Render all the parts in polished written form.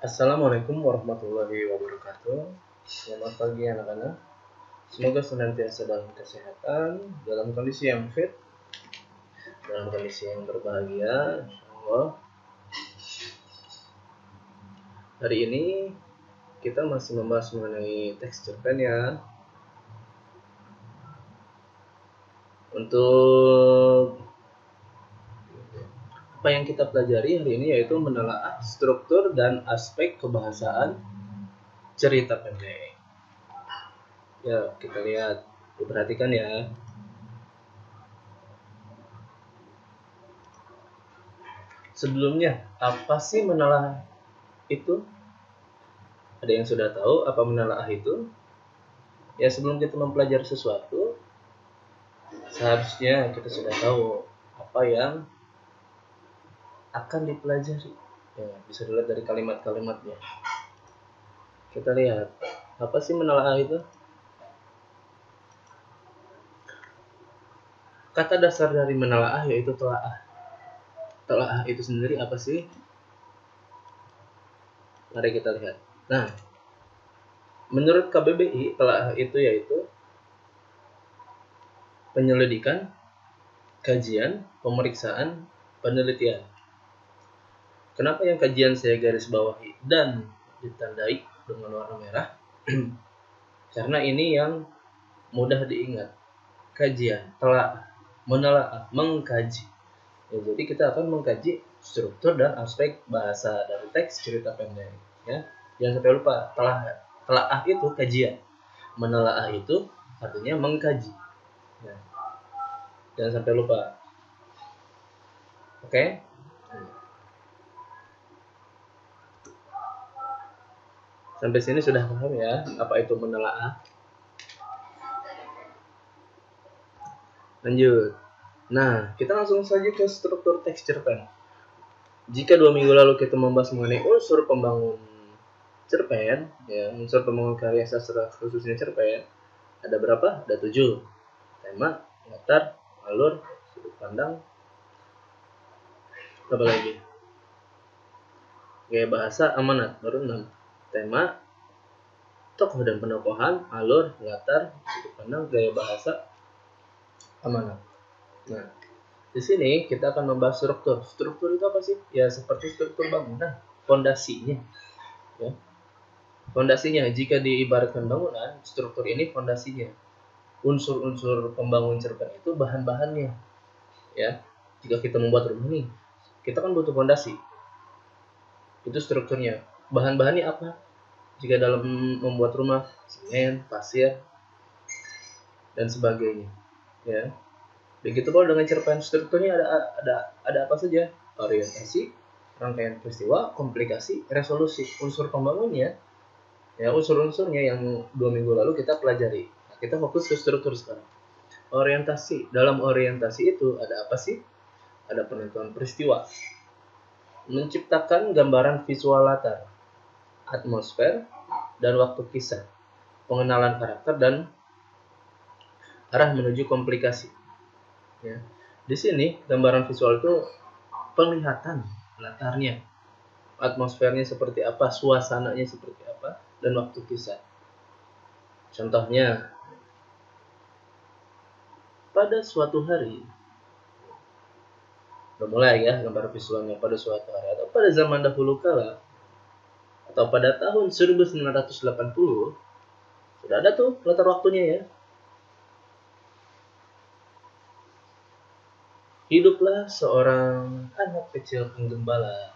Assalamualaikum warahmatullahi wabarakatuh. Selamat pagi anak-anak. Semoga senantiasa dalam kesehatan, dalam kondisi yang fit, dalam kondisi yang berbahagia. Insyaallah. Hari ini kita masih membahas mengenai teks cerpen ya. Untuk apa yang kita pelajari hari ini yaitu menelaah struktur dan aspek kebahasaan cerita pendek. Ya, kita lihat, diperhatikan ya. Sebelumnya, apa sih menelaah itu? Ada yang sudah tahu apa menelaah itu? Ya, sebelum kita mempelajari sesuatu, seharusnya kita sudah tahu apa yang akan dipelajari. Ya, bisa dilihat dari kalimat-kalimatnya. Kita lihat, apa sih menelaah itu? Kata dasar dari menelaah yaitu telaah. Telaah itu sendiri apa sih? Mari kita lihat. Nah, menurut KBBI, telaah itu yaitu penyelidikan, kajian, pemeriksaan, penelitian. Kenapa yang kajian saya garis bawahi dan ditandai dengan warna merah? Karena ini yang mudah diingat. Kajian, telaah, menelaah, mengkaji. Ya, jadi kita akan mengkaji struktur dan aspek bahasa dari teks cerita pendek. Ya, jangan sampai lupa. Telaah itu kajian, menelaah itu artinya mengkaji. Ya, jangan sampai lupa. Oke? Sampai sini sudah paham ya apa itu menelaah? Lanjut. Nah, kita langsung saja ke struktur teks cerpen. Jika 2 minggu lalu kita membahas mengenai unsur pembangun cerpen, ya, unsur pembangun karya sastra khususnya cerpen, ada berapa? Ada 7. Tema, latar, alur, sudut pandang, apa lagi? Gaya bahasa, amanat, baru 6. Tema, tokoh dan penokohan, alur, latar, sudut pandang, gaya bahasa, amanat. Nah, di sini kita akan membahas struktur. Struktur itu apa sih? Ya seperti struktur bangunan, fondasinya. Ya. Fondasinya, jika diibaratkan bangunan, struktur ini fondasinya. Unsur-unsur pembangun cerpen itu bahan-bahannya. Ya, jika kita membuat rumah nih, kita kan butuh fondasi. Itu strukturnya. Bahan-bahannya apa? Jika dalam membuat rumah, semen, pasir, dan sebagainya. Ya. Begitu pula dengan cerpen, strukturnya ada apa saja? Orientasi, rangkaian peristiwa, komplikasi, resolusi. Unsur pembangunnya, ya unsur-unsurnya yang 2 minggu lalu kita pelajari. Nah, kita fokus ke struktur sekarang. Orientasi. Dalam orientasi itu ada apa sih? Ada penentuan peristiwa, menciptakan gambaran visual latar, atmosfer, dan waktu kisah, pengenalan karakter dan arah menuju komplikasi. Ya. Di sini gambaran visual itu penglihatan latarnya, atmosfernya seperti apa, suasananya seperti apa, dan waktu kisah. Contohnya, pada suatu hari, udah mulai ya gambar visualnya pada suatu hari, atau pada zaman dahulu kala, atau pada tahun 1980, sudah ada tuh latar waktunya ya. Hiduplah seorang anak kecil penggembala.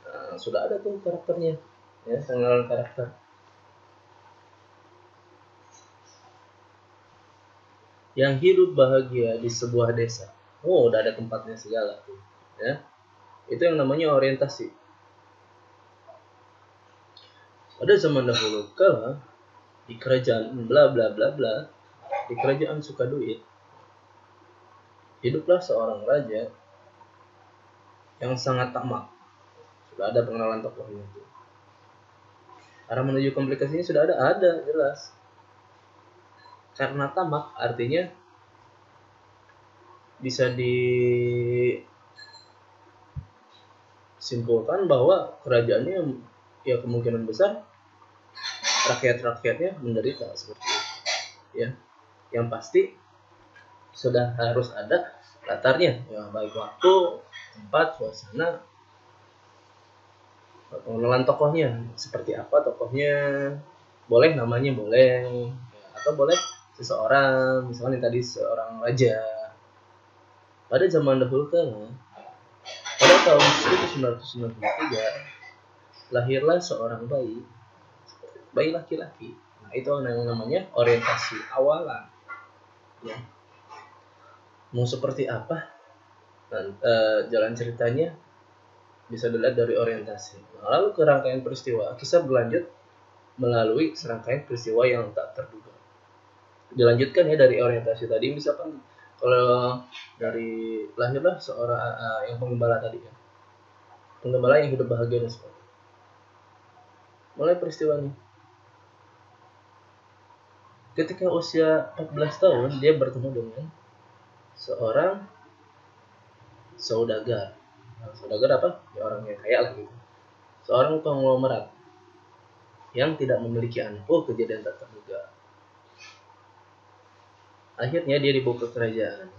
Nah, sudah ada tuh karakternya, ya, pengenalan karakter. Yang hidup bahagia di sebuah desa. Oh, udah ada tempatnya segala tuh, ya. Itu yang namanya orientasi. Pada zaman dahulu kala di kerajaan bla bla bla bla, di kerajaan Sukaduit, hiduplah seorang raja yang sangat tamak. Sudah ada pengenalan tokohnya itu. Arah menuju komplikasinya sudah ada jelas. Karena tamak artinya bisa disimpulkan bahwa kerajaannya ya kemungkinan besar rakyat-rakyatnya menderita seperti itu. Ya, yang pasti sudah harus ada latarnya, ya baik waktu, tempat, suasana, pengenalan tokohnya seperti apa tokohnya, boleh namanya boleh, ya, atau boleh seseorang, misalnya tadi seorang raja. Pada zaman dahulu kala, pada tahun 1993 lahirlah seorang bayi laki-laki. Nah, itu yang namanya orientasi awalan. Ya. Mau seperti apa? Dan jalan ceritanya bisa dilihat dari orientasi. Nah, lalu ke rangkaian peristiwa, kisah berlanjut melalui serangkaian peristiwa yang tak terduga. Dilanjutkan ya dari orientasi tadi, misalkan kalau dari lahirlah seorang yang penggembala tadi ya, penggembala yang hidup bahagia dan sebagainya. Mulai peristiwa nih, ketika usia 14 tahun dia bertemu dengan seorang saudagar. Nah, saudagar apa? Ya orang yang kaya lah gitu. Seorang konglomerat yang tidak memiliki anak. Oh, kejadian tak terduga. Akhirnya dia dibawa ke kerajaan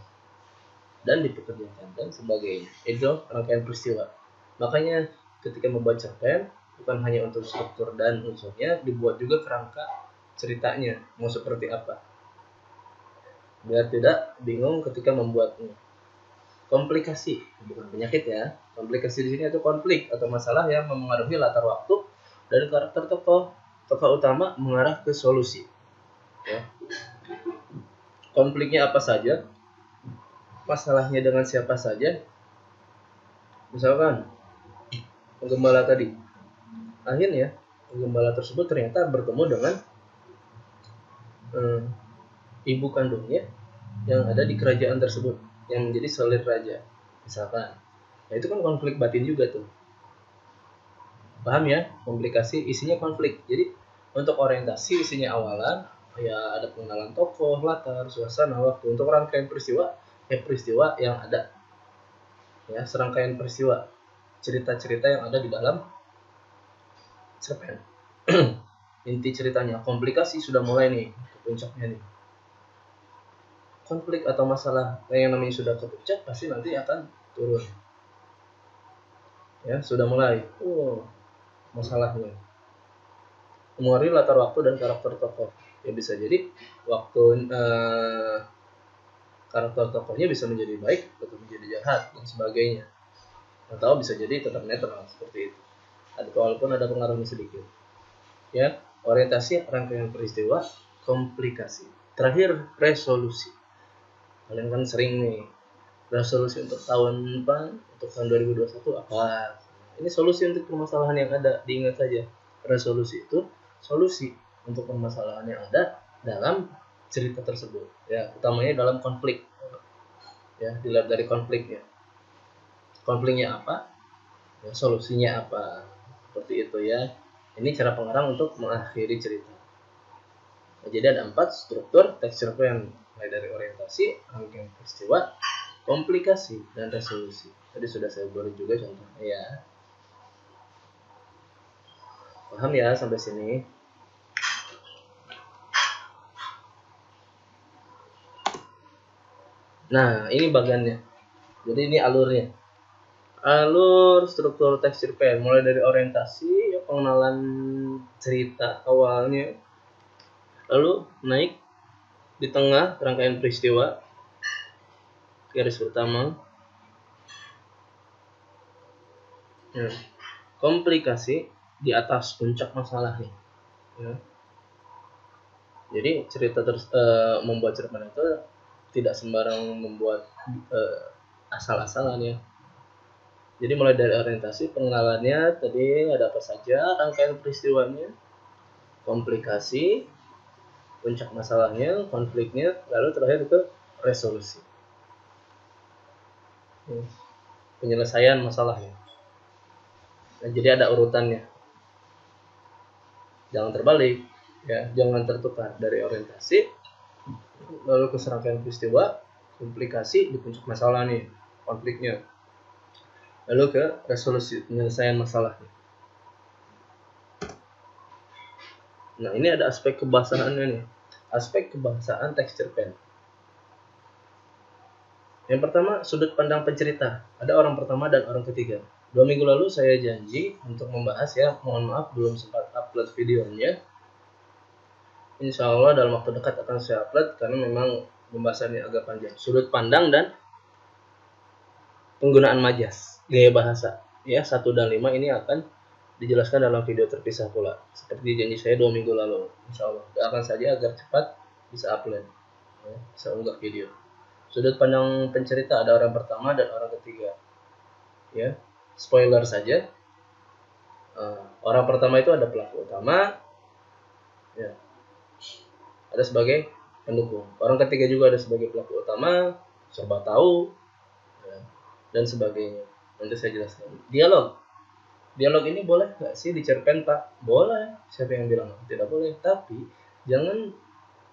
dan dipekerjakan dan sebagainya. Itu rangkaian peristiwa. Makanya ketika membuat cerpen bukan hanya untuk struktur dan unsurnya, dibuat juga kerangka ceritanya mau seperti apa. Biar tidak bingung ketika membuatnya. Komplikasi bukan penyakit ya. Komplikasi di sini itu konflik atau masalah yang mempengaruhi latar waktu dan karakter tokoh. Tokoh utama mengarah ke solusi. Ya. Konfliknya apa saja? Masalahnya dengan siapa saja? Misalkan penggembala tadi. Akhirnya penggembala tersebut ternyata bertemu dengan ibu kandungnya yang ada di kerajaan tersebut yang menjadi salir raja. Misalkan. Nah, itu kan konflik batin juga tuh. Paham ya? Komplikasi isinya konflik. Jadi untuk orientasi isinya awalan ya ada pengenalan tokoh, latar, suasana, waktu. Untuk rangkaian peristiwa ya peristiwa yang ada. Ya, serangkaian peristiwa, cerita-cerita yang ada di dalam cerpen. Inti ceritanya, komplikasi sudah mulai nih ke puncaknya nih. Konflik atau masalah yang namanya sudah ke puncak pasti nanti akan turun. Ya, sudah mulai. Masalahnya. Memori latar waktu dan karakter tokoh. Ya bisa jadi waktu karakter tokohnya bisa menjadi baik atau menjadi jahat dan sebagainya. Atau bisa jadi tetap netral seperti itu. Walaupun ada pengaruhnya sedikit. Ya, orientasi rangkaian peristiwa, komplikasi. Terakhir resolusi. Kalian kan sering nih resolusi untuk tahun depan, untuk tahun 2021 apa? Ini solusi untuk permasalahan yang ada. Diingat saja, resolusi itu solusi untuk permasalahan yang ada dalam cerita tersebut. Ya, utamanya dalam konflik. Ya, dilihat dari konfliknya. Konfliknya apa? Ya, solusinya apa? Seperti itu ya. Ini cara pengarang untuk mengakhiri cerita. Nah, jadi ada 4 struktur teks cerpen, mulai dari orientasi, rangkaian peristiwa, komplikasi, dan resolusi. Tadi sudah saya beri juga contohnya ya. Paham ya sampai sini? Nah, ini bagiannya. Jadi ini alurnya. Alur struktur teks cerpen mulai dari orientasi, ya, pengenalan cerita awalnya, lalu naik di tengah rangkaian peristiwa, garis utama, ya, komplikasi di atas puncak masalahnya. Ya. Jadi cerita membuat cerpen itu tidak sembarang membuat asal-asalan ya. Jadi mulai dari orientasi, pengenalannya tadi ada apa saja, rangkaian peristiwanya, komplikasi, puncak masalahnya, konfliknya, lalu terakhir itu resolusi. Penyelesaian masalahnya. Nah, jadi ada urutannya. Jangan terbalik, ya, jangan tertukar dari orientasi, lalu ke serangkaian peristiwa, komplikasi di puncak masalah nih, konfliknya, lalu ke resolusi penyelesaian masalahnya. Nah, ini ada aspek kebahasaannya nih. Aspek kebahasaan teks cerpen. Yang pertama, sudut pandang pencerita. Ada orang pertama dan orang ketiga. 2 minggu lalu saya janji untuk membahas ya. Mohon maaf belum sempat upload videonya. Insya Allah dalam waktu dekat akan saya upload karena memang pembahasannya agak panjang. Sudut pandang dan penggunaan majas, gaya bahasa. Ya, 1 dan 5 ini akan dijelaskan dalam video terpisah pula. Seperti janji saya 2 minggu lalu. Insya Allah. Doakan saja agar cepat bisa upload. Ya, bisa unggah video. Sudut pandang pencerita, ada orang pertama dan orang ketiga. Ya, spoiler saja. Orang pertama itu ada pelaku utama. Ya, ada sebagai pendukung. Orang ketiga juga ada sebagai pelaku utama, serba tahu, ya, dan sebagainya. Nanti saya jelaskan. Dialog ini boleh nggak sih dicerpen, Pak? Boleh. Siapa yang bilang tidak boleh? Tapi jangan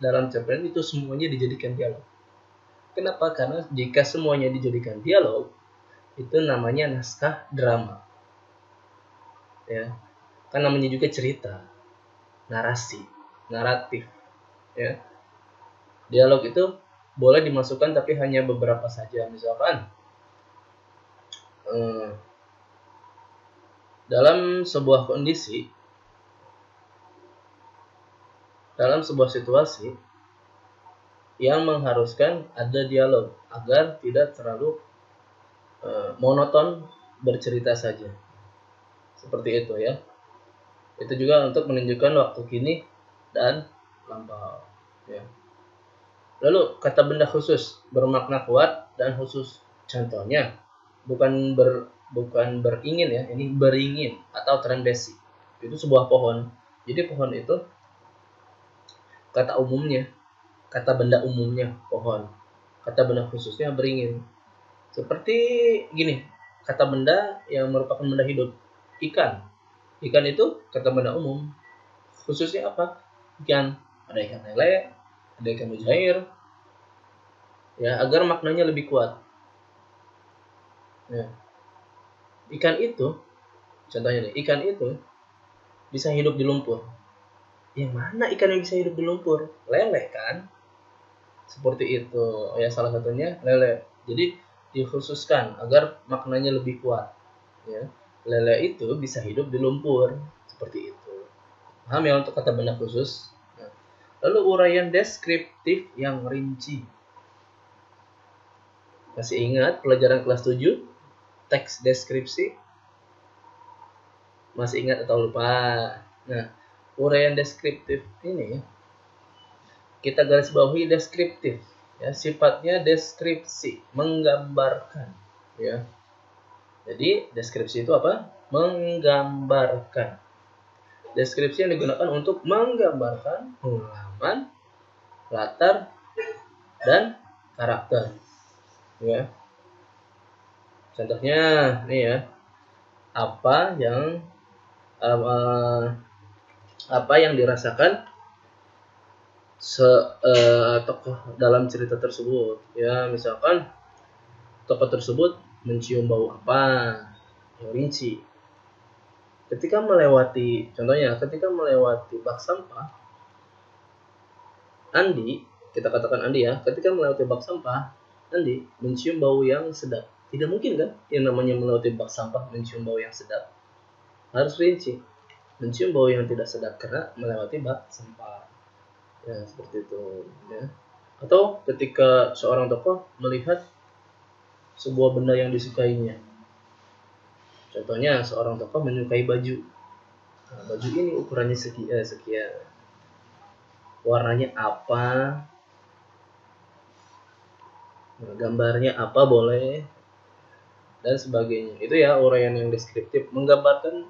dalam cerpen itu semuanya dijadikan dialog. Kenapa? Karena jika semuanya dijadikan dialog, itu namanya naskah drama. Ya, kan namanya juga cerita, narasi, naratif. Ya, dialog itu boleh dimasukkan tapi hanya beberapa saja. Misalkan dalam sebuah kondisi, dalam sebuah situasi yang mengharuskan ada dialog agar tidak terlalu monoton bercerita saja. Seperti itu ya. Itu juga untuk menunjukkan waktu kini dan lampau. Ya. Lalu kata benda khusus bermakna kuat dan khusus. Contohnya bukan beringin ya, ini beringin atau trembesi. Itu sebuah pohon. Jadi pohon itu kata umumnya, kata benda umumnya pohon. Kata benda khususnya beringin. Seperti gini, kata benda yang merupakan benda hidup, ikan. Ikan itu kata benda umum. Khususnya apa? Ikan. Ada ikan lele, ada ikan mujair. Ya, agar maknanya lebih kuat. Ya. Ikan itu, contohnya nih, ikan itu bisa hidup di lumpur. Yang mana ikan yang bisa hidup di lumpur? Lele kan? Seperti itu. Ya, salah satunya lele. Jadi dikhususkan agar maknanya lebih kuat. Ya. Lele itu bisa hidup di lumpur. Seperti itu. Paham ya untuk kata benda khusus? Nah. Lalu uraian deskriptif yang rinci. Masih ingat pelajaran kelas 7? Teks deskripsi? Masih ingat atau lupa? Nah, uraian deskriptif ini kita garis bawahi deskriptif. Ya, sifatnya deskripsi, menggambarkan. Ya. Jadi deskripsi itu apa? Menggambarkan. Deskripsi yang digunakan untuk menggambarkan pengalaman, latar, dan karakter. Ya. Contohnya nih ya, apa yang dirasakan tokoh dalam cerita tersebut. Ya, misalkan tokoh tersebut mencium bau apa yang rinci. Contohnya ketika melewati bak sampah, Andi, kita katakan Andi ya, ketika melewati bak sampah, Andi mencium bau yang sedap. Tidak mungkin kan yang namanya melewati bak sampah mencium bau yang sedap. Harus rinci. Mencium bau yang tidak sedap karena melewati bak sampah. Ya, seperti itu ya. Atau ketika seorang tokoh melihat sebuah benda yang disukainya. Contohnya seorang tokoh menyukai baju. Nah, baju ini ukurannya sekian. Warnanya apa? Nah, gambarnya apa boleh? Dan sebagainya. Itu ya uraian yang deskriptif, menggambarkan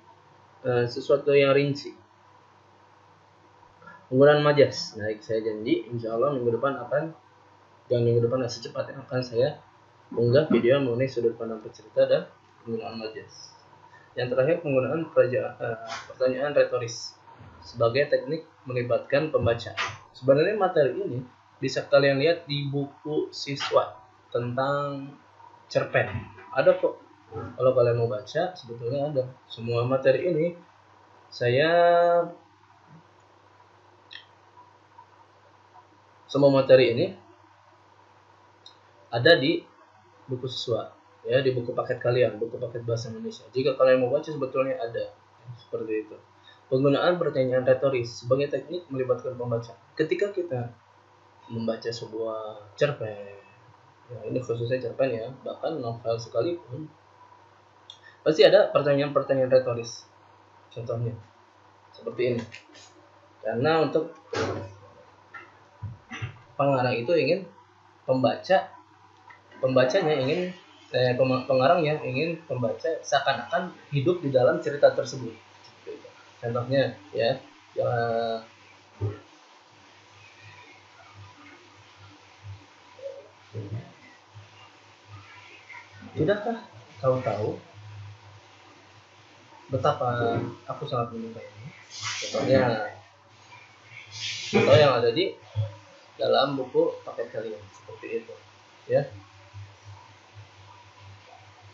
sesuatu yang rinci. Penggunaan majas. Nah, saya janji insya Allah minggu depan secepatnya akan saya unggah video mengenai sudut pandang pencerita dan penggunaan majas. Yang terakhir, penggunaan pertanyaan retoris sebagai teknik melibatkan pembaca. Sebenarnya materi ini bisa kalian lihat di buku siswa tentang cerpen. Ada kok. Kalau kalian mau baca, sebetulnya ada. Semua materi ini saya semua materi ini ada di buku siswa, ya, di buku paket kalian, buku paket bahasa Indonesia. Jika kalian mau baca sebetulnya ada seperti itu. Penggunaan pertanyaan retoris sebagai teknik melibatkan pembaca. Ketika kita membaca sebuah cerpen, ya, ini khususnya cerpen ya, bahkan novel sekalipun, pasti ada pertanyaan-pertanyaan retoris. Contohnya seperti ini. Karena untuk pengarang itu ingin pembacanya ingin pengarangnya ingin pembaca seakan-akan hidup di dalam cerita tersebut. Contohnya ya, tidakkah kau tahu betapa aku sangat menyukaimu? Contohnya, atau yang ada di dalam buku paket kalian seperti itu, ya.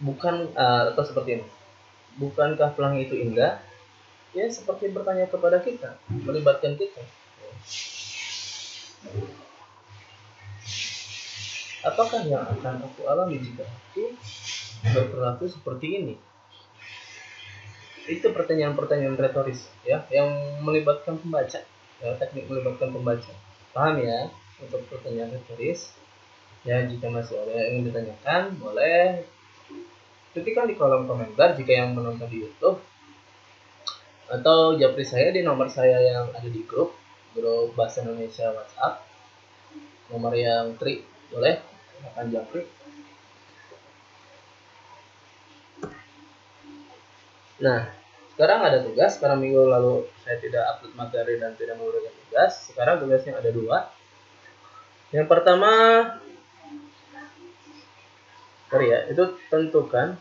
Bukan atau seperti ini. Bukankah pelangi itu indah? Ya, seperti bertanya kepada kita, melibatkan kita. Apakah yang akan aku alami jika aku berperilaku seperti ini? Itu pertanyaan-pertanyaan retoris, ya, yang melibatkan pembaca, ya, teknik melibatkan pembaca. Paham ya? Untuk pertanyaan retoris, ya, jika masih ada yang ingin ditanyakan, boleh ketikkan di kolom komentar jika yang menonton di YouTube, atau japri saya di nomor saya yang ada di grup bahasa Indonesia WhatsApp, nomor yang tri, boleh akan japri. Nah, sekarang ada tugas, karena minggu lalu saya tidak upload materi dan tidak memberikan tugas. Sekarang tugasnya ada 2. Yang pertama, itu tentukan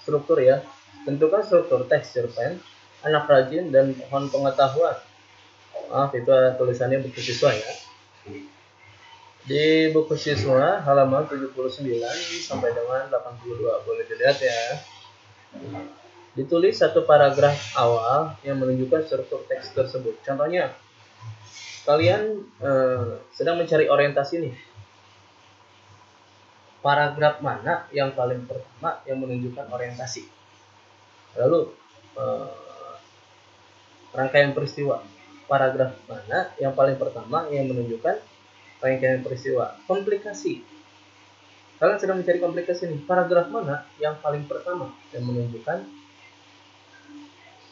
struktur ya. Tentukan struktur teks cerpen, anak rajin, dan pohon pengetahuan. Maaf, itu tulisannya buku siswa ya. Di buku siswa halaman 79 sampai dengan 82, boleh dilihat ya. Ditulis satu paragraf awal yang menunjukkan struktur teks tersebut. Contohnya, kalian sedang mencari orientasi nih. Paragraf mana yang paling pertama yang menunjukkan orientasi? Lalu rangkaian peristiwa. Paragraf mana yang paling pertama yang menunjukkan rangkaian peristiwa? Komplikasi. Kalian sedang mencari komplikasi nih. Paragraf mana yang paling pertama yang menunjukkan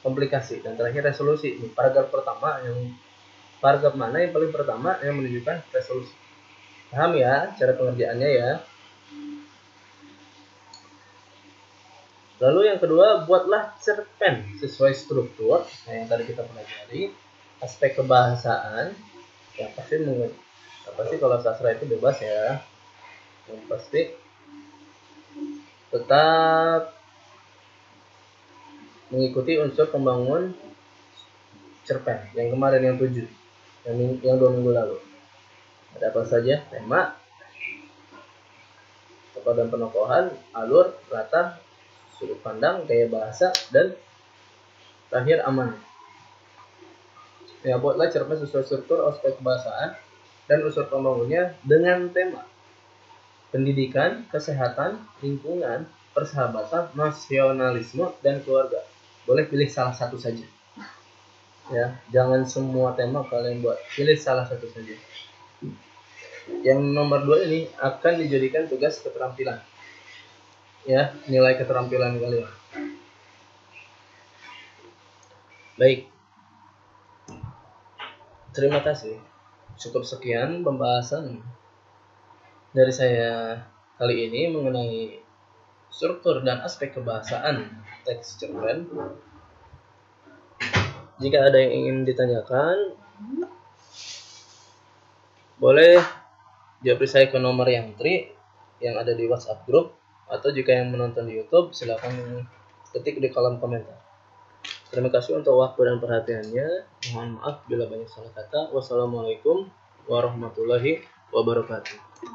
komplikasi? Dan terakhir resolusi. Nih, paragraf mana yang paling pertama yang menunjukkan resolusi? Paham ya cara pengerjaannya ya? Lalu yang kedua, buatlah cerpen sesuai struktur. Nah, yang tadi kita pelajari, aspek kebahasaan. Yang pasti kalau sastra itu bebas ya. Yang pasti tetap mengikuti unsur pembangun cerpen. Yang kemarin yang 7, yang 2 minggu lalu. Ada apa saja? Tema, tokoh dan penokohan, alur, latar, sudut pandang, gaya bahasa, dan terakhir aman. Ya, buatlah cerpen sesuai struktur, aspek kebahasaan, dan unsur pembangunnya dengan tema pendidikan, kesehatan, lingkungan, persahabatan, nasionalisme, dan keluarga. Boleh pilih salah satu saja. Ya, jangan semua tema kalian buat. Pilih salah satu saja. Yang nomor 2 ini akan dijadikan tugas keterampilan. Ya, nilai keterampilan kalian. Baik. Terima kasih. Cukup sekian pembahasan dari saya kali ini mengenai struktur dan aspek kebahasaan teks cerpen. Jika ada yang ingin ditanyakan, boleh japri saya ke nomor yang tri yang ada di WhatsApp grup, atau jika yang menonton di YouTube, silakan ketik di kolom komentar. Terima kasih untuk waktu dan perhatiannya. Mohon maaf bila banyak salah kata. Wassalamualaikum warahmatullahi wabarakatuh.